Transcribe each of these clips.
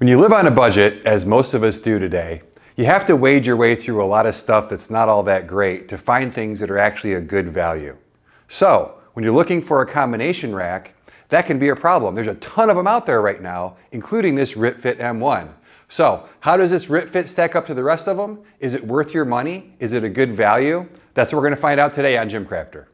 When you live on a budget, as most of us do today, you have to wade your way through a lot of stuff that's not all that great to find things that are actually a good value. So, when you're looking for a combination rack, that can be a problem. There's a ton of them out there right now, including this RitFit M1. So, how does this RitFit stack up to the rest of them? Is it worth your money? Is it a good value? That's what we're going to find out today on GymCrafter.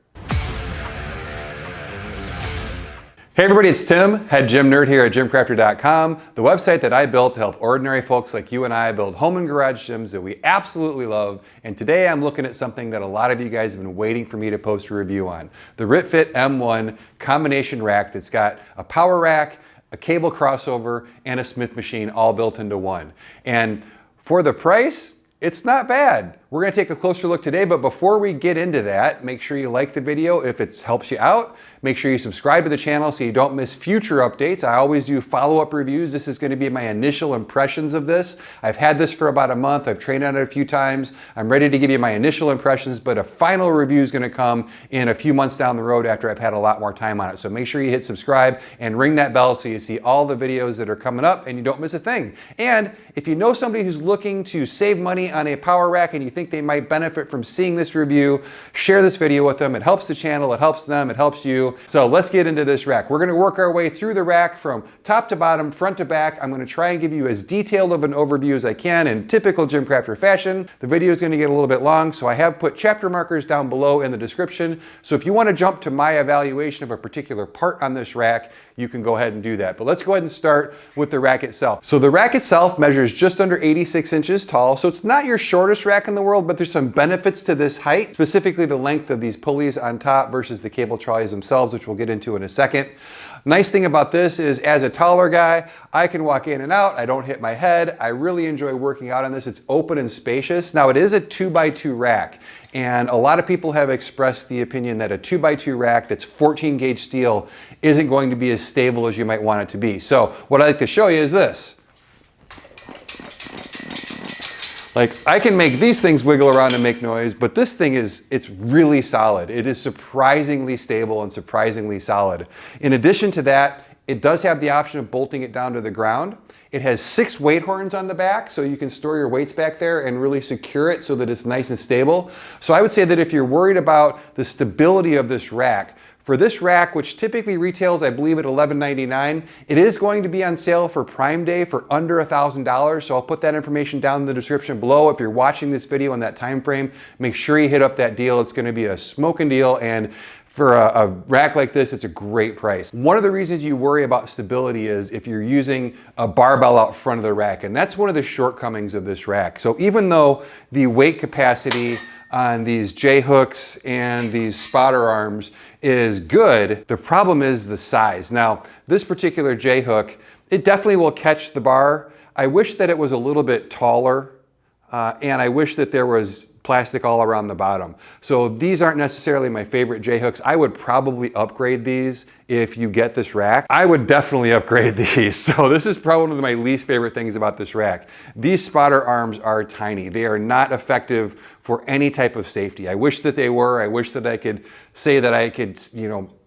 Hey everybody, it's Tim, head gym nerd here at GymCrafter.com, the website that I built to help ordinary folks like you and I build home and garage gyms that we absolutely love. And today I'm looking at something that a lot of you guys have been waiting for me to post a review on. The RitFit M1 combination rack that's got a power rack, a cable crossover, and a Smith machine all built into one. And for the price, it's not bad. We're gonna take a closer look today, but before we get into that, make sure you like the video if it helps you out. Make sure you subscribe to the channel so you don't miss future updates. I always do follow-up reviews. This is gonna be my initial impressions of this. I've had this for about a month. I've trained on it a few times. I'm ready to give you my initial impressions, but a final review is gonna come in a few months down the road after I've had a lot more time on it. So make sure you hit subscribe and ring that bell so you see all the videos that are coming up and you don't miss a thing. And if you know somebody who's looking to save money on a power rack and you think they might benefit from seeing this review, share this video with them. It helps the channel, it helps them, it helps you. So let's get into this rack. We're gonna work our way through the rack from top to bottom, front to back. I'm gonna try and give you as detailed of an overview as I can in typical GymCrafter fashion. The video is gonna get a little bit long, so I have put chapter markers down below in the description. So if you wanna jump to my evaluation of a particular part on this rack, you can go ahead and do that. But let's go ahead and start with the rack itself. So the rack itself measures just under 86 inches tall. So it's not your shortest rack in the world, but there's some benefits to this height, specifically the length of these pulleys on top versus the cable trolleys themselves, which we'll get into in a second. Nice thing about this is as a taller guy, I can walk in and out. I don't hit my head. I really enjoy working out on this. It's open and spacious. Now it is a 2x2 rack. And a lot of people have expressed the opinion that a 2x2 rack that's 14 gauge steel isn't going to be as stable as you might want it to be. So what I'd like to show you is this. Like, I can make these things wiggle around and make noise, but this thing it's really solid. It is surprisingly stable and surprisingly solid. In addition to that, it does have the option of bolting it down to the ground. It has 6 weight horns on the back, so you can store your weights back there and really secure it so that it's nice and stable. So I would say that if you're worried about the stability of this rack, for this rack, which typically retails, I believe, at $11.99, it is going to be on sale for Prime Day for under $1,000. So I'll put that information down in the description below. If you're watching this video in that time frame, make sure you hit up that deal. It's going to be a smoking deal, and for a rack like this, it's a great price. One of the reasons you worry about stability is if you're using a barbell out front of the rack, and that's one of the shortcomings of this rack. So even though the weight capacity on these J-hooks and these spotter arms is good, the problem is the size. Now, this particular J-hook, it definitely will catch the bar. I wish that it was a little bit taller, and I wish that there was plastic all around the bottom. So these aren't necessarily my favorite J-hooks. I would probably upgrade these if you get this rack. I would definitely upgrade these. So this is probably one of my least favorite things about this rack. These spotter arms are tiny. They are not effective for any type of safety. I wish that they were. I wish that I could say that I could,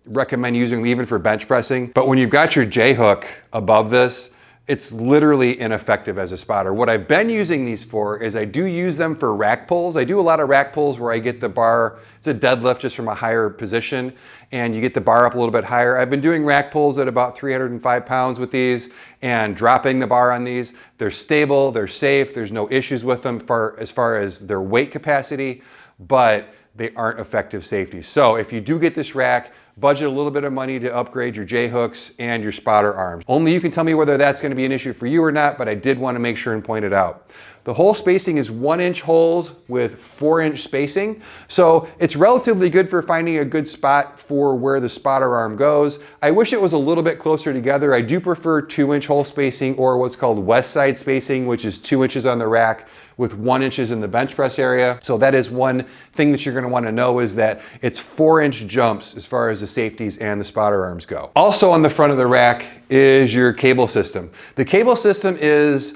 recommend using them even for bench pressing. But when you've got your J-hook above this, it's literally ineffective as a spotter. What I've been using these for is I do use them for rack pulls. I do a lot of rack pulls where I get the bar, it's a deadlift just from a higher position, and you get the bar up a little bit higher. I've been doing rack pulls at about 305 pounds with these and dropping the bar on these. They're stable, they're safe, there's no issues with them as far as their weight capacity, but they aren't effective safety. So if you do get this rack, budget a little bit of money to upgrade your J-hooks and your spotter arms. Only you can tell me whether that's going to be an issue for you or not, but I did want to make sure and point it out. The hole spacing is 1-inch holes with 4-inch spacing. So it's relatively good for finding a good spot for where the spotter arm goes. I wish it was a little bit closer together. I do prefer 2-inch hole spacing, or what's called west side spacing, which is 2 inches on the rack with 1 inch in the bench press area. So that is one thing that you're gonna wanna know, is that it's 4-inch jumps as far as the safeties and the spotter arms go. Also on the front of the rack is your cable system. The cable system is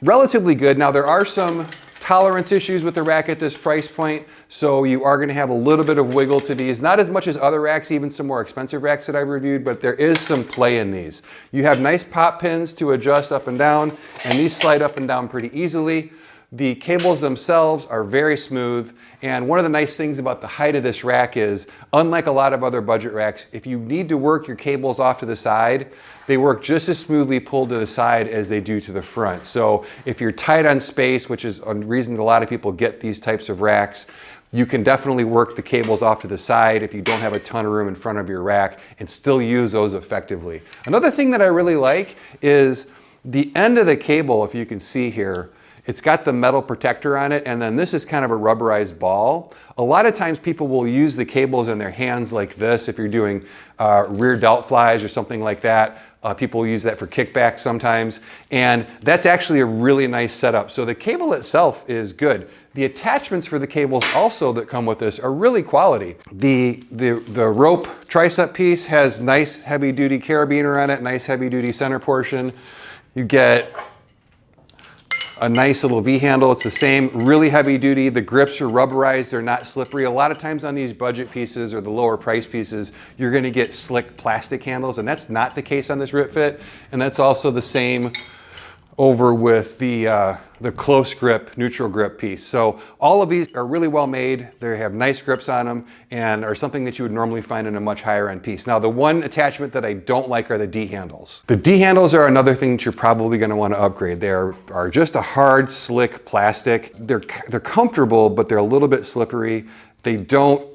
relatively good. Now there are some tolerance issues with the rack at this price point, so you are going to have a little bit of wiggle to these. Not as much as other racks, even some more expensive racks that I've reviewed, but there is some play in these. You have nice pop pins to adjust up and down, and these slide up and down pretty easily. The cables themselves are very smooth, and one of the nice things about the height of this rack is, unlike a lot of other budget racks, if you need to work your cables off to the side, they work just as smoothly pulled to the side as they do to the front. So if you're tight on space, which is a reason that a lot of people get these types of racks, you can definitely work the cables off to the side if you don't have a ton of room in front of your rack and still use those effectively. Another thing that I really like is the end of the cable, if you can see here, it's got the metal protector on it, and then this is kind of a rubberized ball. A lot of times people will use the cables in their hands like this if you're doing rear delt flies or something like that. People use that for kickbacks sometimes, and that's actually a really nice setup. So the cable itself is good. The attachments for the cables also that come with this are really quality. The rope tricep piece has nice heavy duty carabiner on it, nice heavy duty center portion. You get a nice little V handle. It's the same, really heavy duty. The grips are rubberized, they're not slippery. A lot of times on these budget pieces or the lower price pieces, you're gonna get slick plastic handles, and that's not the case on this RitFit. And that's also the same over with the close grip, neutral grip piece. So all of these are really well made. They have nice grips on them and are something that you would normally find in a much higher end piece. Now, the one attachment that I don't like are the D handles. The D handles are another thing that you're probably gonna wanna upgrade. They are just a hard, slick plastic. They're comfortable, but they're a little bit slippery. They don't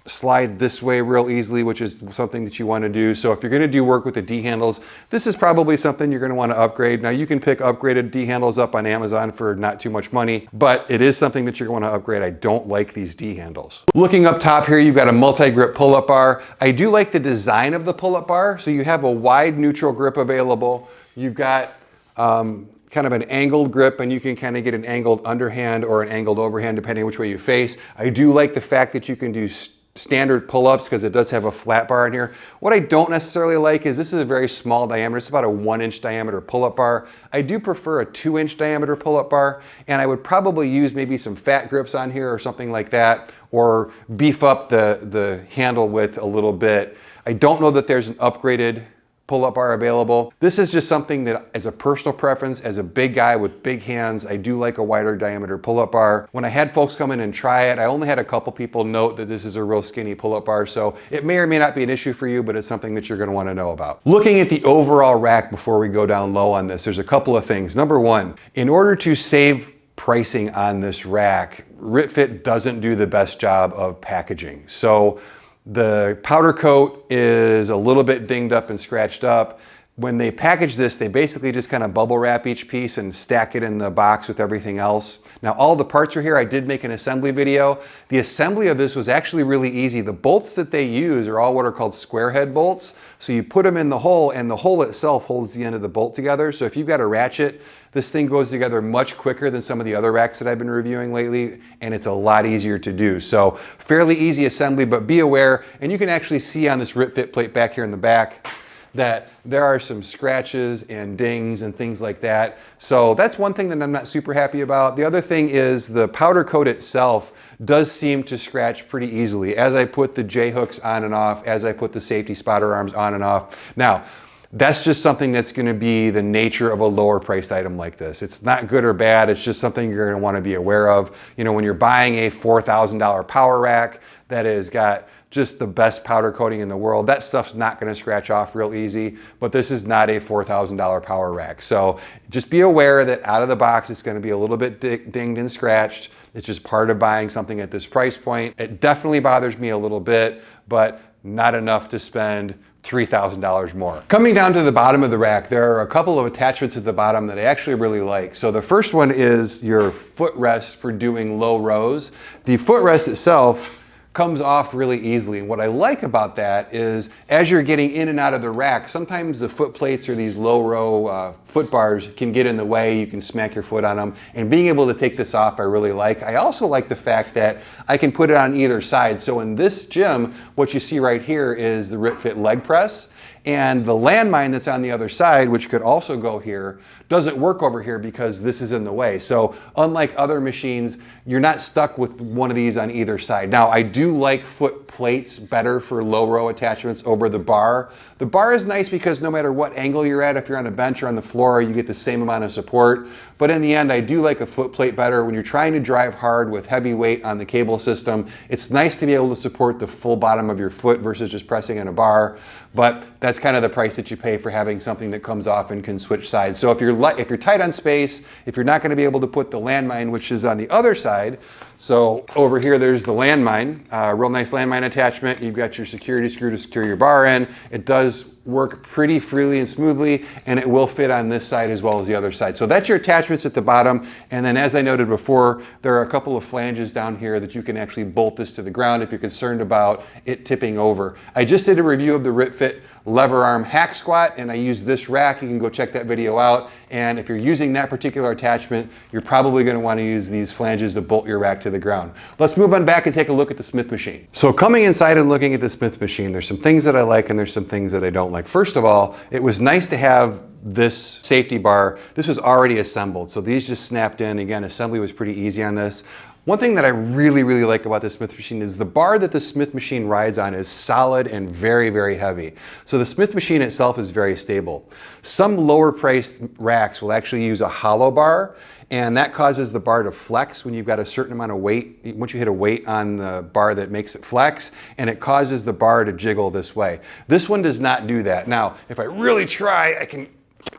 slide this way real easily, which is something that you want to do. So if you're going to do work with the D handles, this is probably something you're going to want to upgrade. Now you can pick upgraded D handles up on Amazon for not too much money, but it is something that you're going to upgrade. I don't like these D handles. Looking up top here, you've got a multi-grip pull-up bar. I do like the design of the pull-up bar. So you have a wide neutral grip available. You've got kind of an angled grip, and you can kind of get an angled underhand or an angled overhand depending on which way you face. I do like the fact that you can do standard pull-ups because it does have a flat bar in here. What I don't necessarily like is this is a very small diameter. It's about a 1-inch diameter pull-up bar. I do prefer a 2-inch diameter pull-up bar, and I would probably use maybe some fat grips on here or something like that, or beef up the handle width a little bit. I don't know that there's an upgraded pull-up bar available. This is just something that, as a personal preference, as a big guy with big hands, I do like a wider diameter pull-up bar. When I had folks come in and try it, I only had a couple people note that this is a real skinny pull-up bar, so it may or may not be an issue for you, but it's something that you're going to want to know about. Looking at the overall rack before we go down low on this, there's a couple of things. Number one, in order to save pricing on this rack, RitFit doesn't do the best job of packaging. So the powder coat is a little bit dinged up and scratched up. When they package this, they basically just kind of bubble wrap each piece and stack it in the box with everything else. Now, all the parts are here. I did make an assembly video. The assembly of this was actually really easy. The bolts that they use are all what are called square head bolts. So you put them in the hole, and the hole itself holds the end of the bolt together. So if you've got a ratchet, this thing goes together much quicker than some of the other racks that I've been reviewing lately, and it's a lot easier to do. So fairly easy assembly, but be aware, and you can actually see on this RitFit plate back here in the back that there are some scratches and dings and things like that. So that's one thing that I'm not super happy about. The other thing is the powder coat itself does seem to scratch pretty easily as I put the J-hooks on and off, as I put the safety spotter arms on and off. Now, that's just something that's going to be the nature of a lower priced item like this. It's not good or bad. It's just something you're going to want to be aware of. You know, when you're buying a $4,000 power rack that has got just the best powder coating in the world, that stuff's not going to scratch off real easy, but this is not a $4,000 power rack. So just be aware that out of the box, it's going to be a little bit dinged and scratched. It's just part of buying something at this price point. It definitely bothers me a little bit, but not enough to spend $3,000 more. Coming down to the bottom of the rack, there are a couple of attachments at the bottom that I actually really like. So the first one is your footrest for doing low rows. The footrest itself comes off really easily. And what I like about that is as you're getting in and out of the rack, sometimes the foot plates or these low row foot bars can get in the way. You can smack your foot on them. And being able to take this off, I really like. I also like the fact that I can put it on either side. So in this gym, what you see right here is the RitFit leg press. And the landmine that's on the other side, which could also go here, doesn't work over here because this is in the way. So unlike other machines, you're not stuck with one of these on either side. Now, I do like foot plates better for low row attachments over the bar. The bar is nice because no matter what angle you're at, if you're on a bench or on the floor, you get the same amount of support. But in the end, I do like a foot plate better. When you're trying to drive hard with heavy weight on the cable system, it's nice to be able to support the full bottom of your foot versus just pressing on a bar. But that's kind of the price that you pay for having something that comes off and can switch sides. So if you're tight on space, if you're not going to be able to put the landmine, which is on the other side, so over here there's the landmine, real nice landmine attachment. You've got your security screw to secure your bar in. It does work pretty freely and smoothly, and it will fit on this side as well as the other side. So that's your attachments at the bottom. And then as I noted before, there are a couple of flanges down here that you can actually bolt this to the ground if you're concerned about it tipping over. I just did a review of the RitFit lever arm hack squat, and I use this rack. You can go check that video out. And if you're using that particular attachment, you're probably going to want to use these flanges to bolt your rack to the ground. Let's move on back and take a look at the Smith machine. So coming inside and looking at the Smith machine, there's some things that I like and there's some things that I don't like. First of all, it was nice to have this safety bar. This was already assembled, so these just snapped in. Again, assembly was pretty easy on this. One thing that I really like about the Smith machine is the bar that the Smith machine rides on is solid and very heavy. So the Smith machine itself is very stable. Some lower priced racks will actually use a hollow bar, and that causes the bar to flex when you've got a certain amount of weight. Once you hit a weight on the bar, that makes it flex, and it causes the bar to jiggle this way. This one does not do that. Now, if I really try, I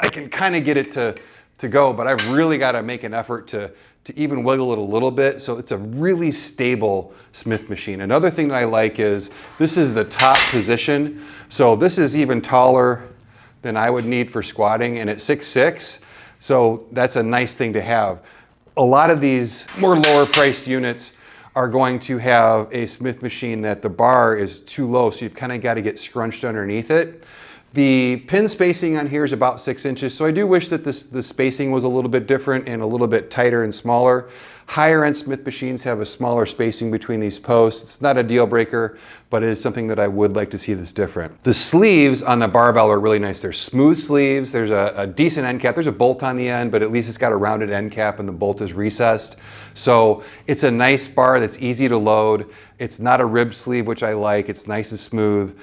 can kind of get it to go, but I've really got to make an effort to even wiggle it a little bit. So it's a really stable Smith machine. Another thing that I like is this is the top position. So this is even taller than I would need for squatting, and it's 6'6". So that's a nice thing to have. A lot of these more lower priced units are going to have a Smith machine that the bar is too low, so you've kind of got to get scrunched underneath it. The pin spacing on here is about 6 inches, so I do wish that the spacing was a little bit different and a little bit tighter and smaller. Higher end Smith machines have a smaller spacing between these posts. It's not a deal breaker, but it is something that I would like to see that's different. The sleeves on the barbell are really nice. They're smooth sleeves. There's a decent end cap. There's a bolt on the end, but at least it's got a rounded end cap and the bolt is recessed. So it's a nice bar that's easy to load. It's not a rib sleeve, which I like. It's nice and smooth.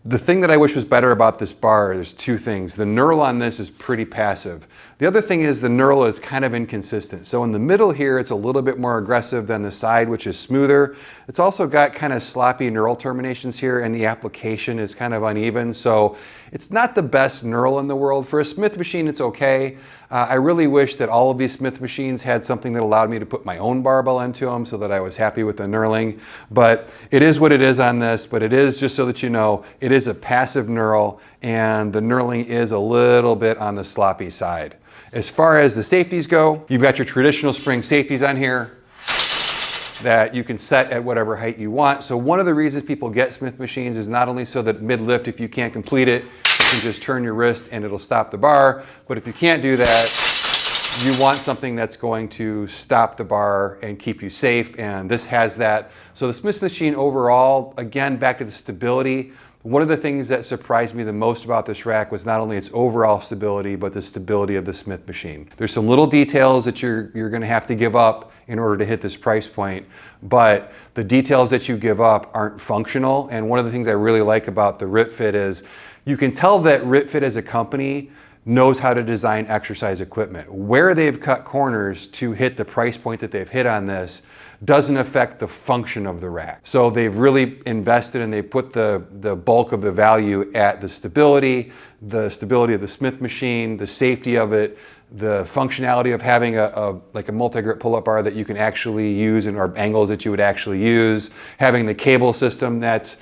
The thing that I wish was better about this bar, there's two things. The knurl on this is pretty passive. The other thing is the knurl is kind of inconsistent. So in the middle here, it's a little bit more aggressive than the side, which is smoother. It's also got kind of sloppy knurl terminations here, and the application is kind of uneven. So it's not the best knurl in the world. For a Smith machine, it's okay. I really wish that all of these Smith machines had something that allowed me to put my own barbell into them so that I was happy with the knurling. But it is what it is on this, but it is, just so that you know, it is a passive knurl, and the knurling is a little bit on the sloppy side. As far as the safeties go, you've got your traditional spring safeties on here that you can set at whatever height you want. So one of the reasons people get Smith machines is not only so that mid-lift, if you can't complete it, you can just turn your wrist and it'll stop the bar. But if you can't do that, you want something that's going to stop the bar and keep you safe, and this has that. So the Smith machine overall, again, back to the stability, one of the things that surprised me the most about this rack was not only its overall stability, but the stability of the Smith machine. There's some little details that you're going to have to give up in order to hit this price point, but the details that you give up aren't functional. And one of the things I really like about the RitFit is you can tell that RitFit as a company knows how to design exercise equipment. Where they've cut corners to hit the price point that they've hit on this doesn't affect the function of the rack. So they've really invested and they put the bulk of the value at the stability of the Smith machine, the safety of it, the functionality of having like a multi-grip pull-up bar that you can actually use and or angles that you would actually use, having the cable system that's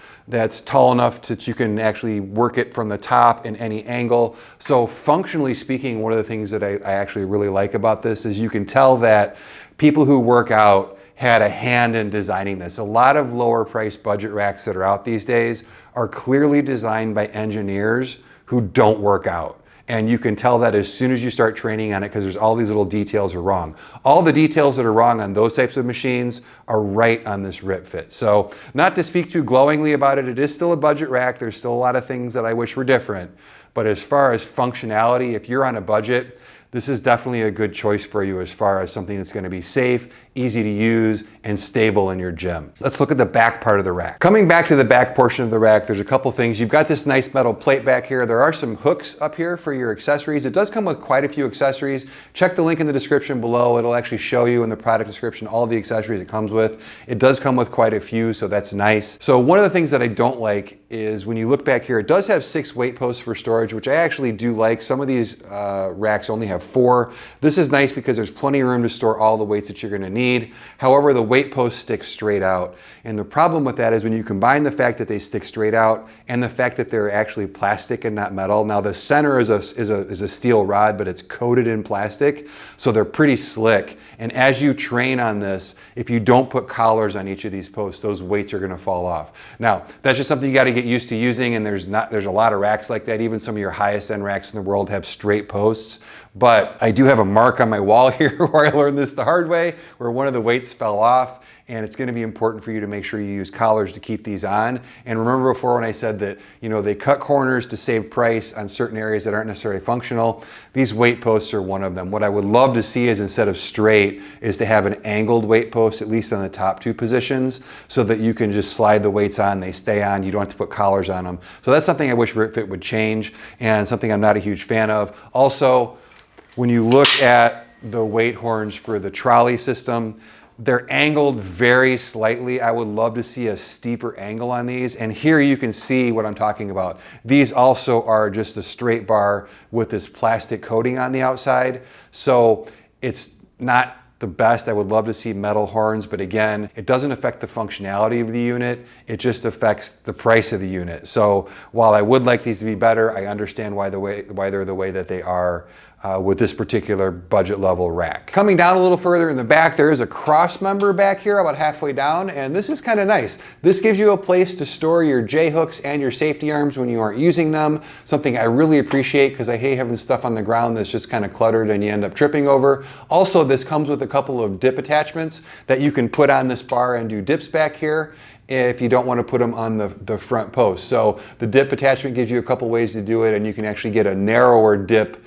tall enough that you can actually work it from the top in any angle. So functionally speaking, one of the things that I actually really like about this is you can tell that people who work out had a hand in designing this. A lot of lower priced budget racks that are out these days are clearly designed by engineers who don't work out. And you can tell that as soon as you start training on it, because there's all these little details are wrong. All the details that are wrong on those types of machines are right on this RitFit. So not to speak too glowingly about it, it is still a budget rack. There's still a lot of things that I wish were different. But as far as functionality, if you're on a budget, this is definitely a good choice for you as far as something that's going to be safe, easy to use, and stable in your gym. Let's look at the back part of the rack. Coming back to the back portion of the rack, there's a couple things. You've got this nice metal plate back here. There are some hooks up here for your accessories. It does come with quite a few accessories. Check the link in the description below. It'll actually show you in the product description all the accessories it comes with. It does come with quite a few, so that's nice. So one of the things that I don't like is when you look back here, it does have 6 weight posts for storage, which I actually do like. Some of these racks only have 4. This is nice because there's plenty of room to store all the weights that you're going to need. However, the weight posts stick straight out. And the problem with that is when you combine the fact that they stick straight out and the fact that they're actually plastic and not metal. Now the center is a steel rod, but it's coated in plastic, so they're pretty slick. And as you train on this, if you don't put collars on each of these posts, those weights are going to fall off. Now, that's just something you got to get used to using, and there's a lot of racks like that. Even some of your highest end racks in the world have straight posts. But I do have a mark on my wall here where I learned this the hard way, where one of the weights fell off, and it's going to be important for you to make sure you use collars to keep these on. And remember before when I said that, you know, they cut corners to save price on certain areas that aren't necessarily functional. These weight posts are one of them. What I would love to see is, instead of straight, is to have an angled weight post, at least on the top 2 positions, so that you can just slide the weights on, they stay on, you don't have to put collars on them. So that's something I wish RitFit would change, and something I'm not a huge fan of. Also, when you look at the weight horns for the trolley system, they're angled very slightly. I would love to see a steeper angle on these. And here you can see what I'm talking about. These also are just a straight bar with this plastic coating on the outside. So it's not the best. I would love to see metal horns, but again, it doesn't affect the functionality of the unit. It just affects the price of the unit. So while I would like these to be better, I understand why they're the way that they are with this particular budget level rack. Coming down a little further in the back, there is a cross member back here about halfway down, and this is kind of nice. This gives you a place to store your J-hooks and your safety arms when you aren't using them, something I really appreciate because I hate having stuff on the ground that's just kind of cluttered and you end up tripping over. Also, this comes with a couple of dip attachments that you can put on this bar and do dips back here if you don't want to put them on the front post. So the dip attachment gives you a couple ways to do it, and you can actually get a narrower dip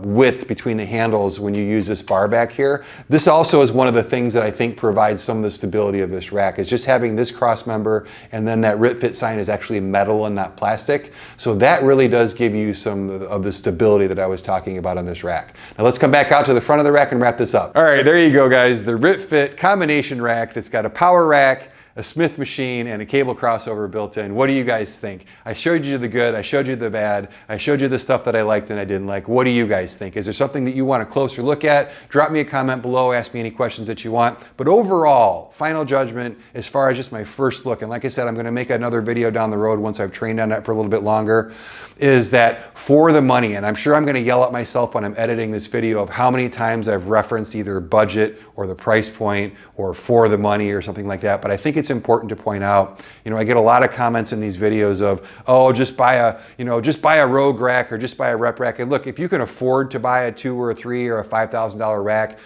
width between the handles when you use this bar back here. This also is one of the things that I think provides some of the stability of this rack, is just having this cross member, and then that RitFit sign is actually metal and not plastic. So that really does give you some of the stability that I was talking about on this rack. Now let's come back out to the front of the rack and wrap this up. All right, there you go, guys. The RitFit combination rack that's got a power rack, a Smith machine, and a cable crossover built in. What do you guys think? I showed you the good, I showed you the bad, I showed you the stuff that I liked and I didn't like. What do you guys think? Is there something that you want a closer look at? Drop me a comment below, ask me any questions that you want. But overall, final judgment as far as just my first look, and like I said, I'm gonna make another video down the road once I've trained on that for a little bit longer, is that for the money, and I'm sure I'm gonna yell at myself when I'm editing this video of how many times I've referenced either budget or the price point or for the money or something like that, but I think it's important to point out, you know, I get a lot of comments in these videos of, oh, just buy a Rogue rack or just buy a rep rack. And look, if you can afford to buy a $2,000 or a $3,000 or a $5,000 rack,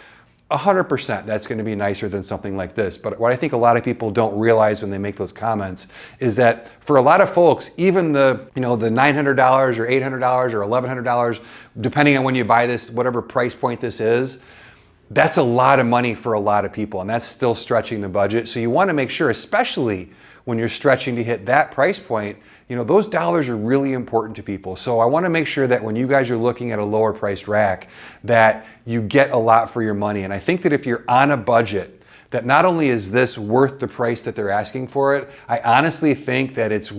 100% that's going to be nicer than something like this. But what I think a lot of people don't realize when they make those comments is that for a lot of folks, even the $900 or $800 or $1,100, depending on when you buy this, whatever price point this is, that's a lot of money for a lot of people, and that's still stretching the budget. So you want to make sure, especially when you're stretching to hit that price point, you know, those dollars are really important to people. So I want to make sure that when you guys are looking at a lower priced rack, that you get a lot for your money. And I think that if you're on a budget, that not only is this worth the price that they're asking for it, I honestly think that it's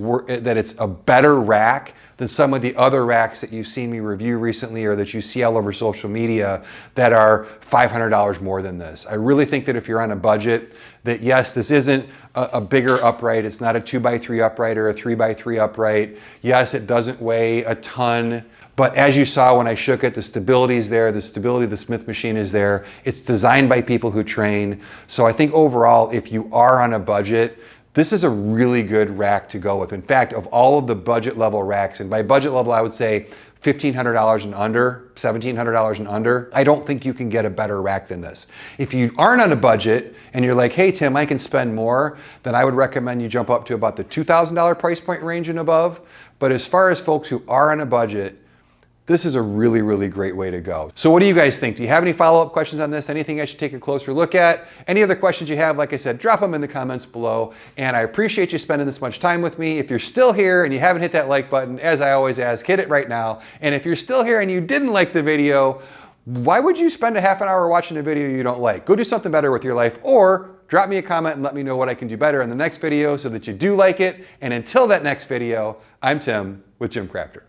a better rack than some of the other racks that you've seen me review recently or that you see all over social media that are $500 more than this. I really think that if you're on a budget, that yes, this isn't a bigger upright. It's not a 2x3 upright or a 3x3 upright. Yes, it doesn't weigh a ton. But as you saw when I shook it, the stability is there, the stability of the Smith machine is there. It's designed by people who train. So I think overall, if you are on a budget, this is a really good rack to go with. In fact, of all of the budget level racks, and by budget level, I would say $1,500 and under, $1,700 and under, I don't think you can get a better rack than this. If you aren't on a budget and you're like, hey Tim, I can spend more, then I would recommend you jump up to about the $2,000 price point range and above. But as far as folks who are on a budget, This is a really, really great way to go. So what do you guys think? Do you have any follow-up questions on this? Anything I should take a closer look at? Any other questions you have, like I said, drop them in the comments below. And I appreciate you spending this much time with me. If you're still here and you haven't hit that like button, as I always ask, hit it right now. And if you're still here and you didn't like the video, why would you spend a half an hour watching a video you don't like? Go do something better with your life, or drop me a comment and let me know what I can do better in the next video so that you do like it. And until that next video, I'm Tim with GymCrafter.